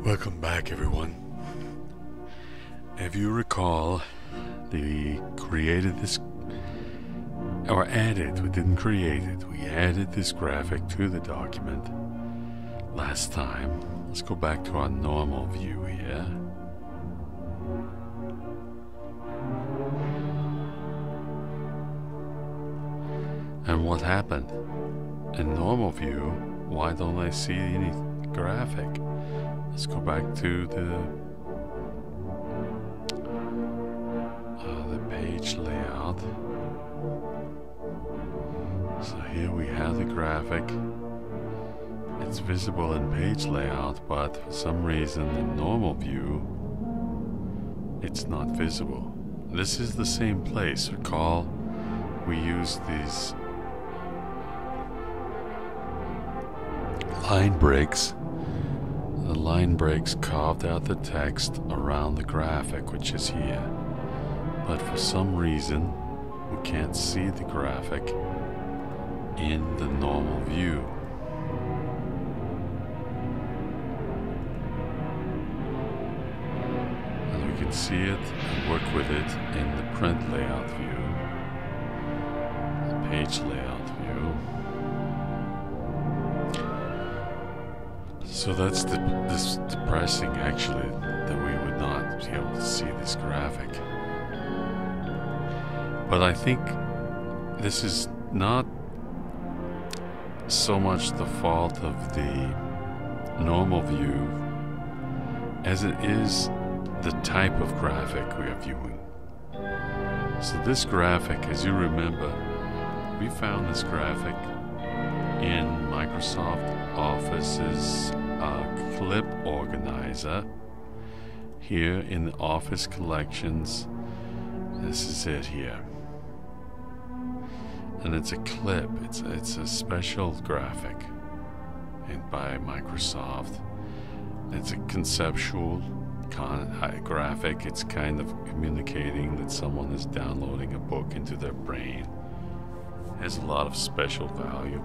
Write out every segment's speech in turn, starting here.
Welcome back, everyone. If you recall, we created this, or added, we didn't create it, we added this graphic to the document last time. Let's go back to our normal view here. And what happened? In normal view, why don't I see any graphic? Let's go back to the page layout. So here we have the graphic. It's visible in page layout, but for some reason in normal view, it's not visible. This is the same place. Recall, we used these line breaks. The line breaks carved out the text around the graphic, which is here. But for some reason, we can't see the graphic in the normal view. And we can see it and work with it in the print layout view, the page layout view. So that's this depressing, actually, that we would not be able to see this graphic. But I think this is not so much the fault of the normal view as it is the type of graphic we are viewing. So this graphic, as you remember, we found this graphic in Microsoft Office's clip organizer here in the Office Collections. This is it here, and it's a clip. It's a special graphic and by Microsoft. It's a conceptual graphic. It's kind of communicating that someone is downloading a book into their brain. It has a lot of special value.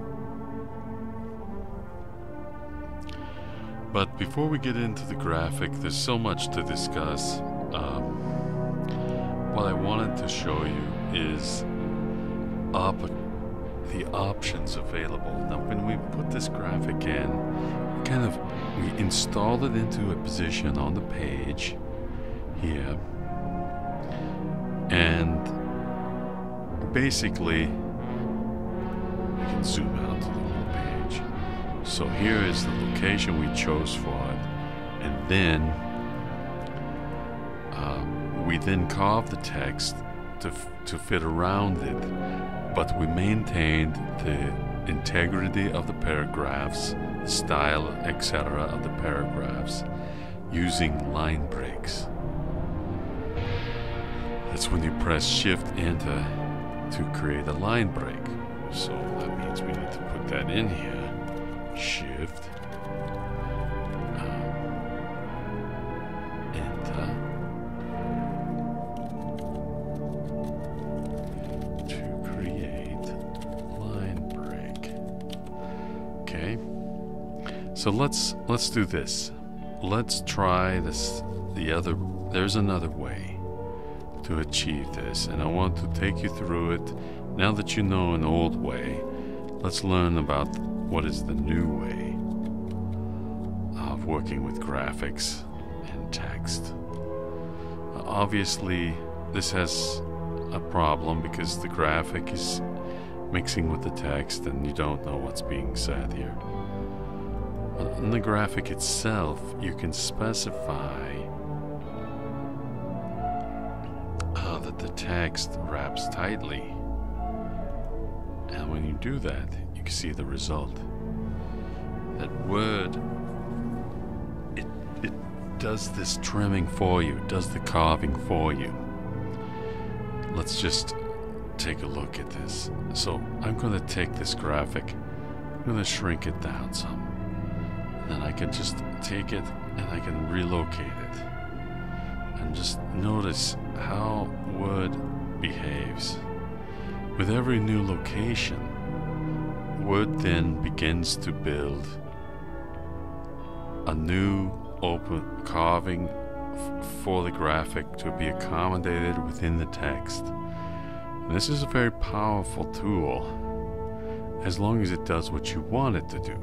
But before we get into the graphic, there's so much to discuss. What I wanted to show you is the options available. Now, when we put this graphic in, we installed it into a position on the page here, and basically we can zoom out to the whole page. So here is the location we chose for it, and then we then carved the text to fit around it, but we maintained the integrity of the paragraphs, the style, etc. of the paragraphs using line breaks. That's when you press Shift-Enter to create a line break. So that means we need to put that in here. Shift, Enter, to create line break. Okay, so let's do this. Let's try this. There's another way to achieve this, and I want to take you through it. Now that you know an old way, let's learn about what is the new way of working with graphics and text. Obviously, this has a problem because the graphic is mixing with the text and you don't know what's being said here. In the graphic itself, you can specify that the text wraps tightly. And when you do that, you can see the result. That Word, it does this trimming for you, does the carving for you. Let's just take a look at this. So I'm going to take this graphic, I'm going to shrink it down some. And then I can just take it and I can relocate it. And just notice how Word behaves. With every new location, Word then begins to build a new open carving for the graphic to be accommodated within the text. And this is a very powerful tool as long as it does what you want it to do,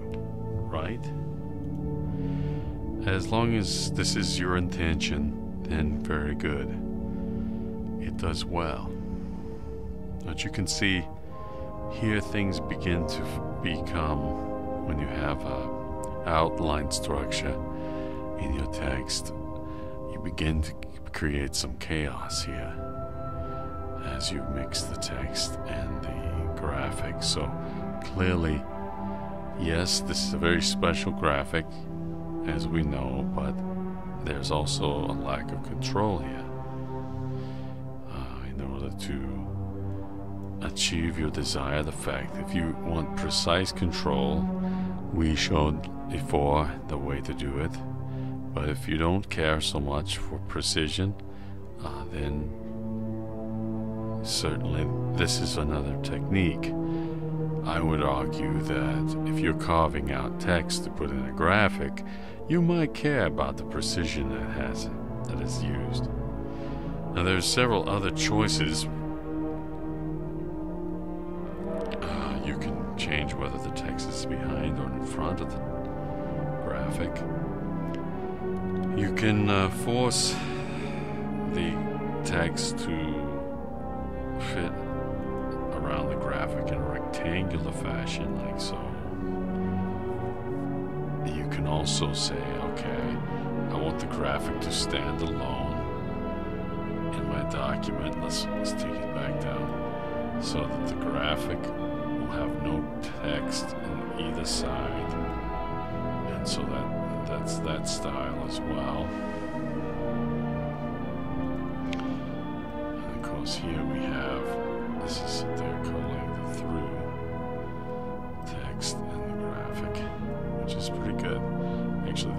right? As long as this is your intention, then very good. It does well. But you can see here things begin to become, when you have a outline structure in your text, you begin to create some chaos here as you mix the text and the graphic. So clearly, yes, this is a very special graphic, as we know, but there's also a lack of control here. In order to achieve your desired effect, if you want precise control, we showed before the way to do it. But if you don't care so much for precision, then certainly this is another technique. I would argue that if you're carving out text to put in a graphic, you might care about the precision that is used. Now there's several other choices. You can change whether the text is behind or in front of the graphic. You can force the text to fit around the graphic in a rectangular fashion, like so. You can also say, okay, I want the graphic to stand alone in my document. Let's take it back down so that the graphic will have no text on either side, and so that's that style as well. And of course here we have, this is, they're calling the through text and the graphic, which is pretty good. Actually,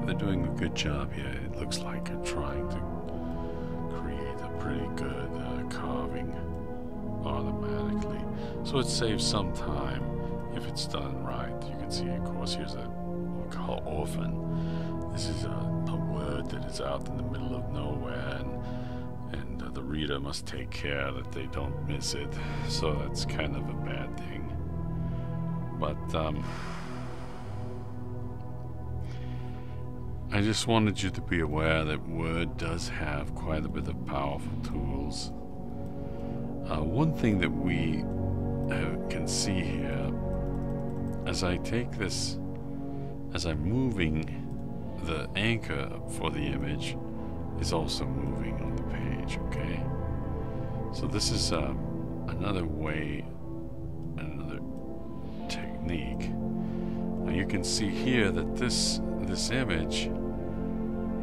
they're doing a good job here. It looks like they're trying to create a pretty good carving automatically. So it saves some time if it's done right. You can see, of course, here's a what we call orphan. This is a word that is out in the middle of nowhere, and the reader must take care that they don't miss it. So that's kind of a bad thing. But I just wanted you to be aware that Word does have quite a bit of powerful tools. One thing that we can see here, as I take this, as I'm moving, the anchor for the image is also moving on the page, okay? So this is another way, another technique. Now you can see here that this image,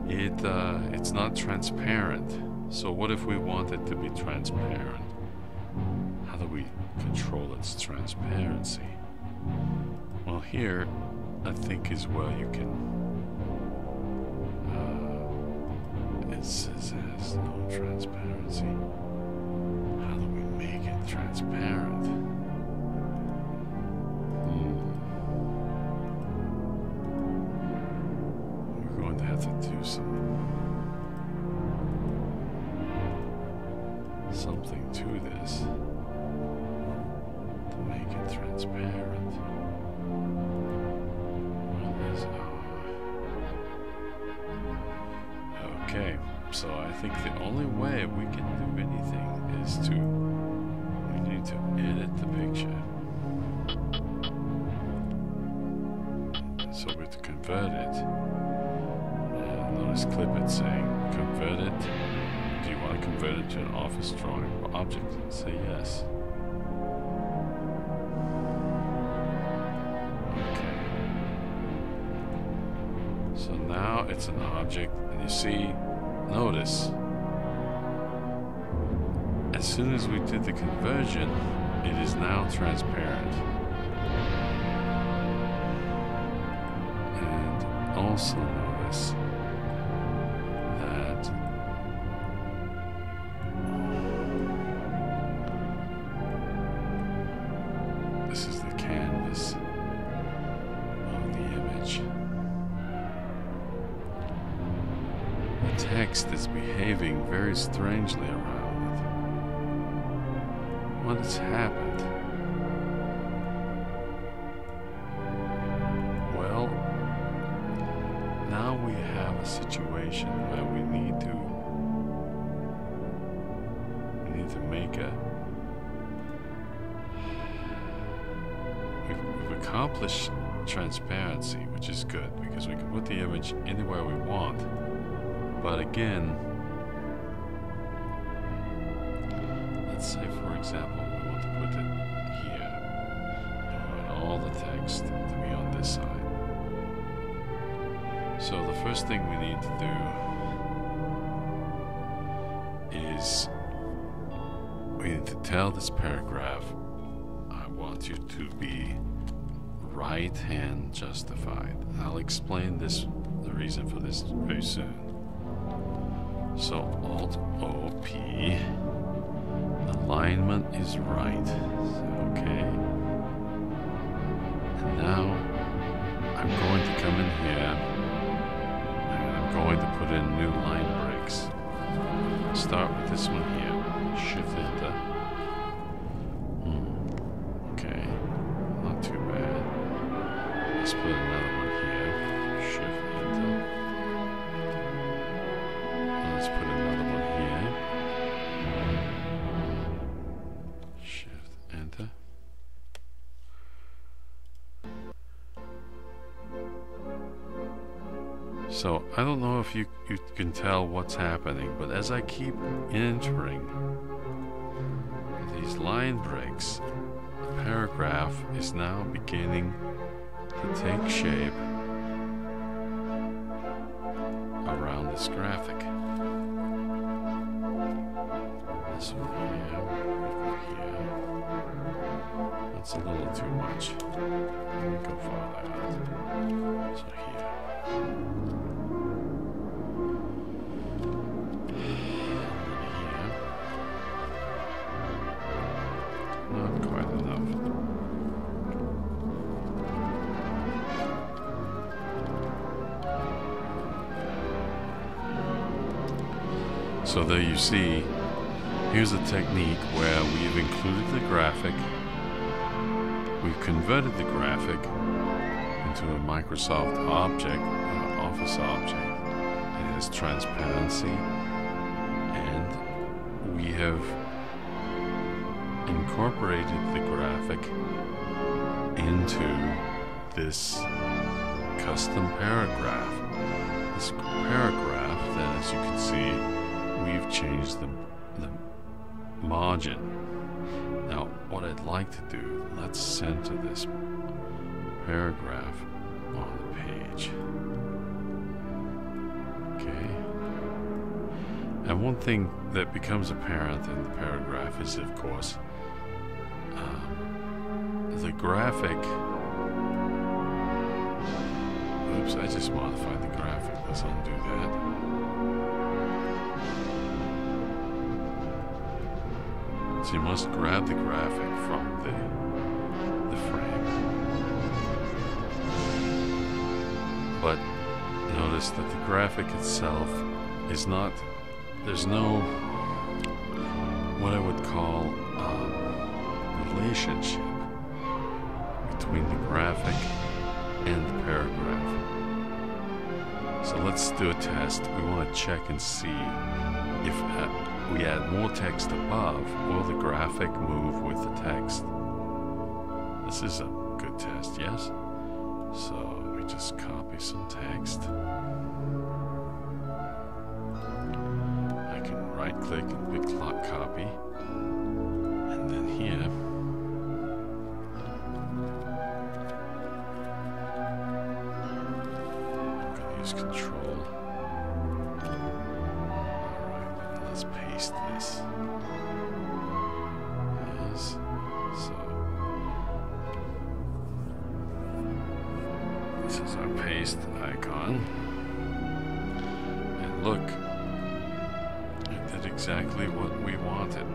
it's not transparent. So what if we want it to be transparent? How do we control its transparency? Well, here I think is where you can. It says it has no transparency. How do we make it transparent? We're going to have to do something to this to make it transparent. Okay, so I think the only way we can do anything is we need to edit the picture. So we have to convert it. And notice clip it saying, convert it. Do you want to convert it to an office drawing or object? Say yes. Okay. So now it's an object, and you see, notice, as soon as we did the conversion, it is now transparent. And also notice that this is the canvas of the image. the text is behaving very strangely around it. What has happened? Well, now we have a situation where we need to make we've accomplished transparency, which is good because we can put the image anywhere we want. But again, let's say for example we want to put it here. We want all the text to be on this side. So the first thing we need to do is we need to tell this paragraph, I want you to be right-hand justified. I'll explain this, the reason for this very soon. So Alt-O-P, alignment is right, okay. And now I'm going to come in here and I'm going to put in new line breaks. Start with this one here. Shift enter. Okay, not too bad. Let's put another one here. Shift enter. And let's put another one here. Shift enter. So I don't know if you can tell what's happening, but as I keep entering these line breaks, the paragraph is now beginning to take shape around this graphic. This one here, here. That's a little too much. Let me go farther out. So here. Not quite enough. So there you see, here's a technique where we've included the graphic, we've converted the graphic into a Microsoft object, Office object. It has transparency, and we have incorporated the graphic into this custom paragraph. This paragraph, then, as you can see, we've changed the margin. Now, what I'd like to do, let's center this paragraph on the page. Okay. And one thing that becomes apparent in the paragraph is, of course, the graphic. Oops, I just modified the graphic. Let's undo that. So you must grab the graphic from the frame. But notice that the graphic itself is not, there's no, what I would call relationship between the graphic and the paragraph. So let's do a test. We want to check and see if we add more text above, will the graphic move with the text? This is a good test, yes? So we just copy some text. I can right click and pick copy. And then here, I'm going to use Control. Alright, let's paste this. Yes, so this is our paste icon. And look, it did exactly what we wanted.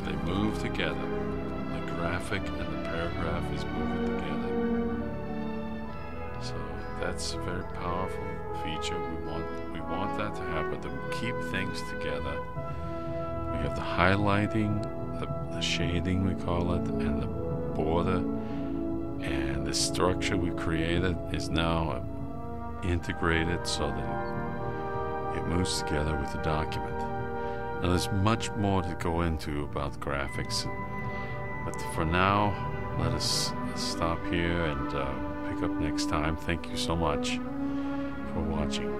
They move together. The graphic and the paragraph is moving together. That's a very powerful feature. We want that to happen, to keep things together. We have the highlighting, the shading we call it, and the border, and the structure we created is now integrated so that it moves together with the document. Now there's much more to go into about graphics, but for now, let us stop here and pick up next time. Thank you so much for watching.